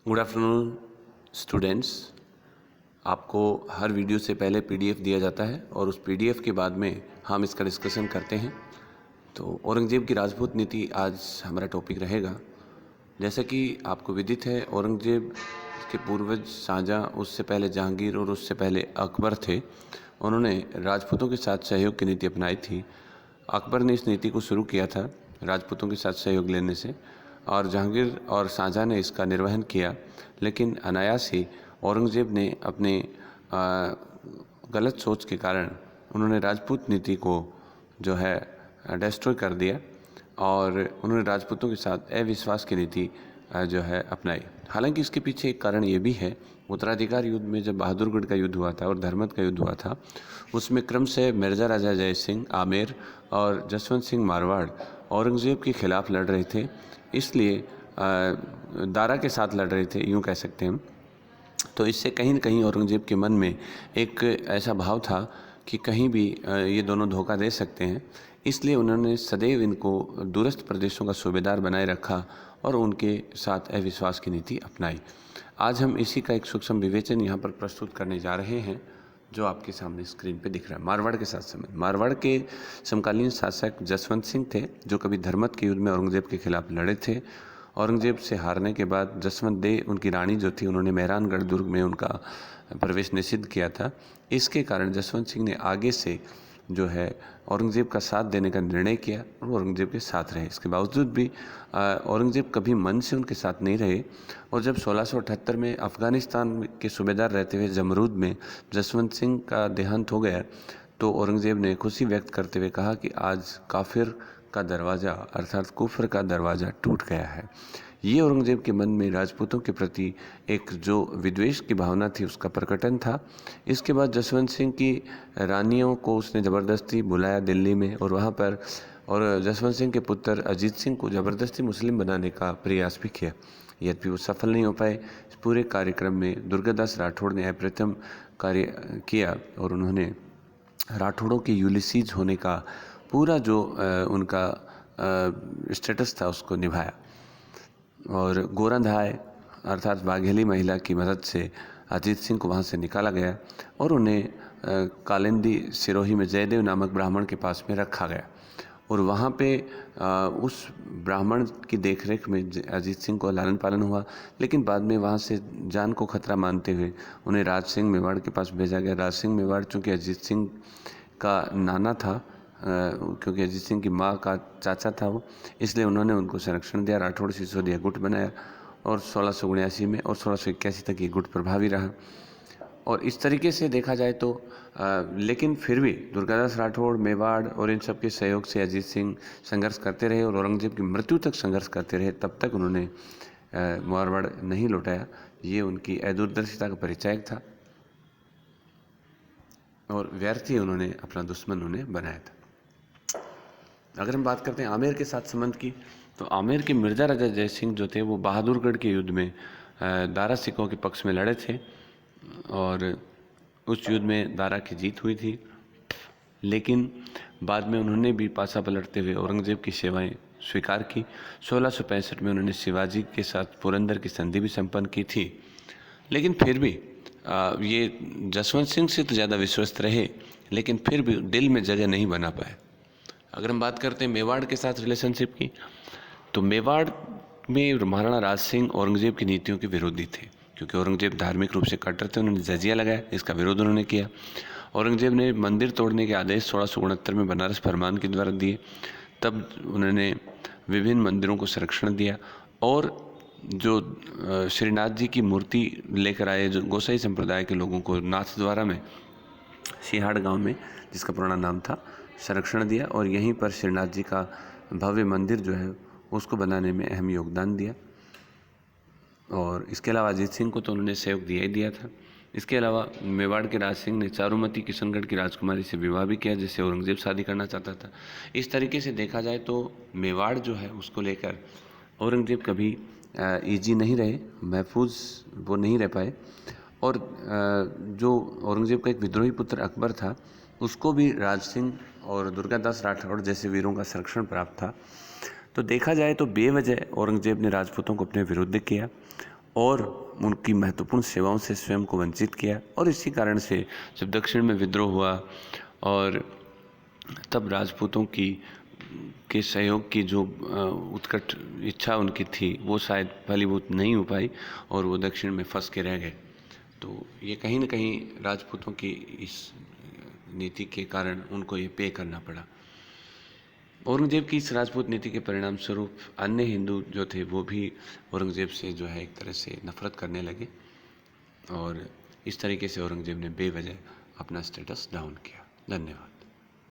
Good afternoon students. आपको हर video से पहले पीडीएफ दिया जाता है और उस पीडीएफ के बाद में हम इसका डिस्कशन करते हैं। तो औरंगजेब की राजपूत नीति आज हमारा टॉपिक रहेगा। जैसा कि आपको विदित है, औरंगजेब के पूर्वज शाहजहाँ, उससे पहले जहांगीर और उससे पहले अकबर थे। उन्होंने राजपूतों के साथ सहयोग की नीति अपनाई थी। अकबर ने इस नीति को शुरू किया था राजपूतों के साथ सहयोग लेने से, और जहांगीर और शाहजहाँ ने इसका निर्वहन किया। लेकिन अनायास ही औरंगजेब ने अपने गलत सोच के कारण उन्होंने राजपूत नीति को जो है डिस्ट्रॉय कर दिया और उन्होंने राजपूतों के साथ अविश्वास की नीति जो है अपनाई। हालांकि इसके पीछे एक कारण ये भी है, उत्तराधिकार युद्ध में जब बहादुरगढ़ का युद्ध हुआ था और धर्मत का युद्ध हुआ था, उसमें क्रम से मिर्ज़ा राजा जय सिंह आमेर और जसवंत सिंह मारवाड़ औरंगज़ेब के खिलाफ लड़ रहे थे। इसलिए दारा के साथ लड़ रहे थे, यूँ कह सकते हैं हम। तो इससे कहीं न कहीं औरंगज़ेब के मन में एक ऐसा भाव था कि कहीं भी ये दोनों धोखा दे सकते हैं। इसलिए उन्होंने सदैव इनको दूरस्थ प्रदेशों का सूबेदार बनाए रखा और उनके साथ अविश्वास की नीति अपनाई। आज हम इसी का एक सूक्ष्म विवेचन यहाँ पर प्रस्तुत करने जा रहे हैं, जो आपके सामने स्क्रीन पे दिख रहा है। मारवाड़ के साथ संबंध। मारवाड़ के समकालीन शासक जसवंत सिंह थे, जो कभी धर्मत के युद्ध में औरंगज़ेब के खिलाफ लड़े थे। औरंगज़ेब से हारने के बाद जसवंत दे, उनकी रानी जो थी, उन्होंने मेहरानगढ़ दुर्ग में उनका प्रवेश निषिद्ध किया था। इसके कारण जसवंत सिंह ने आगे से जो है औरंगज़ेब का साथ देने का निर्णय किया और औरंगज़ेब के साथ रहे। इसके बावजूद भी औरंगज़ेब कभी मन से उनके साथ नहीं रहे। और जब 1678 में अफ़गानिस्तान के सूबेदार रहते हुए जमरूद में जसवंत सिंह का देहांत हो गया, तो औरंगज़ेब ने खुशी व्यक्त करते हुए कहा कि आज काफिर का दरवाज़ा अर्थात कुफ्र का दरवाज़ा टूट गया है। ये औरंगज़ेब के मन में राजपूतों के प्रति एक जो विद्वेष की भावना थी, उसका प्रकटन था। इसके बाद जसवंत सिंह की रानियों को उसने ज़बरदस्ती बुलाया दिल्ली में, और वहाँ पर और जसवंत सिंह के पुत्र अजीत सिंह को ज़बरदस्ती मुस्लिम बनाने का प्रयास भी किया। यद्यपि वो सफल नहीं हो पाए। इस पूरे कार्यक्रम में दुर्गादास राठौड़ ने अप्रतिम कार्य किया और उन्होंने राठौड़ों के यूलिसीज होने का पूरा जो उनका स्टेटस था उसको निभाया। और गोरंधाय अर्थात वाघेली महिला की मदद से अजीत सिंह को वहाँ से निकाला गया और उन्हें कालिंदी सिरोही में जयदेव नामक ब्राह्मण के पास में रखा गया। और वहाँ पे उस ब्राह्मण की देखरेख में अजीत सिंह को लालन पालन हुआ। लेकिन बाद में वहाँ से जान को खतरा मानते हुए उन्हें राज सिंह मेवाड़ के पास भेजा गया। राज सिंह मेवाड़ चूँकि अजीत सिंह का नाना था, क्योंकि अजीत सिंह की माँ का चाचा था वो, इसलिए उन्होंने उनको संरक्षण दिया। राठौड़ सिसोदिया गुट बनाया और 1679 में और 1681 तक ये गुट प्रभावी रहा। और इस तरीके से देखा जाए तो लेकिन फिर भी दुर्गादास राठौड़, मेवाड़ और इन सब के सहयोग से अजीत सिंह संघर्ष करते रहे और औरंगज़ेब की मृत्यु तक संघर्ष करते रहे। तब तक उन्होंने मारवाड़ नहीं लौटाया। ये उनकी अदूरदर्शिता का परिचायक था और व्यर्थ ही उन्होंने अपना दुश्मन उन्हें बनाया था। अगर हम बात करते हैं आमेर के साथ संबंध की, तो आमेर के मिर्ज़ा राजा जय सिंह जो थे, वो बहादुरगढ़ के युद्ध में दारा सिखों के पक्ष में लड़े थे और उस युद्ध में दारा की जीत हुई थी। लेकिन बाद में उन्होंने भी पासा पलटते हुए औरंगज़ेब की सेवाएं स्वीकार की। 1665 में उन्होंने शिवाजी के साथ पुरंदर की संधि भी संपन्न की थी। लेकिन फिर भी ये जसवंत सिंह से तो ज़्यादा विश्वस्त रहे, लेकिन फिर भी दिल में जगह नहीं बना पाए। अगर हम बात करते हैं मेवाड़ के साथ रिलेशनशिप की, तो मेवाड़ में महाराणा राज सिंह औरंगज़ेब की नीतियों के विरोधी थे, क्योंकि औरंगज़ेब धार्मिक रूप से कट्टर थे। उन्होंने जजिया लगाया, इसका विरोध उन्होंने किया। औरंगज़ेब ने मंदिर तोड़ने के आदेश 1669 में बनारस फरमान के द्वारा दिए। तब उन्होंने विभिन्न मंदिरों को संरक्षण दिया और जो श्रीनाथ जी की मूर्ति लेकर आए, जो गोसाई संप्रदाय के लोगों को नाथद्वारा में, सिहाड़ गांव में, जिसका पुराना नाम था, संरक्षण दिया और यहीं पर श्रीनाथ जी का भव्य मंदिर जो है उसको बनाने में अहम योगदान दिया। और इसके अलावा अजीत सिंह को तो उन्होंने सहयोग दिया ही दिया था। इसके अलावा मेवाड़ के राज सिंह ने चारुमती किशनगढ़ की राजकुमारी से विवाह भी किया, जिससे औरंगज़ेब शादी करना चाहता था। इस तरीके से देखा जाए तो मेवाड़ जो है उसको लेकर औरंगज़ेब कभी ईजी नहीं रहे, महफूज वो नहीं रह पाए। और जो औरंगज़ेब का एक विद्रोही पुत्र अकबर था, उसको भी राज सिंह और दुर्गादास राठौड़ जैसे वीरों का संरक्षण प्राप्त था। तो देखा जाए तो बेवजह औरंगज़ेब ने राजपूतों को अपने विरुद्ध किया और उनकी महत्वपूर्ण सेवाओं से स्वयं को वंचित किया। और इसी कारण से जब दक्षिण में विद्रोह हुआ और तब राजपूतों के सहयोग की जो उत्कट इच्छा उनकी थी वो शायद फलीभूत नहीं हो पाई और वो दक्षिण में फंस के रह गए। तो ये कहीं न कहीं राजपूतों की इस नीति के कारण उनको ये पे करना पड़ा। औरंगजेब की इस राजपूत नीति के परिणाम स्वरूप अन्य हिंदू जो थे वो भी औरंगजेब से जो है एक तरह से नफरत करने लगे और इस तरीके से औरंगजेब ने बेवजह अपना स्टेटस डाउन किया। धन्यवाद।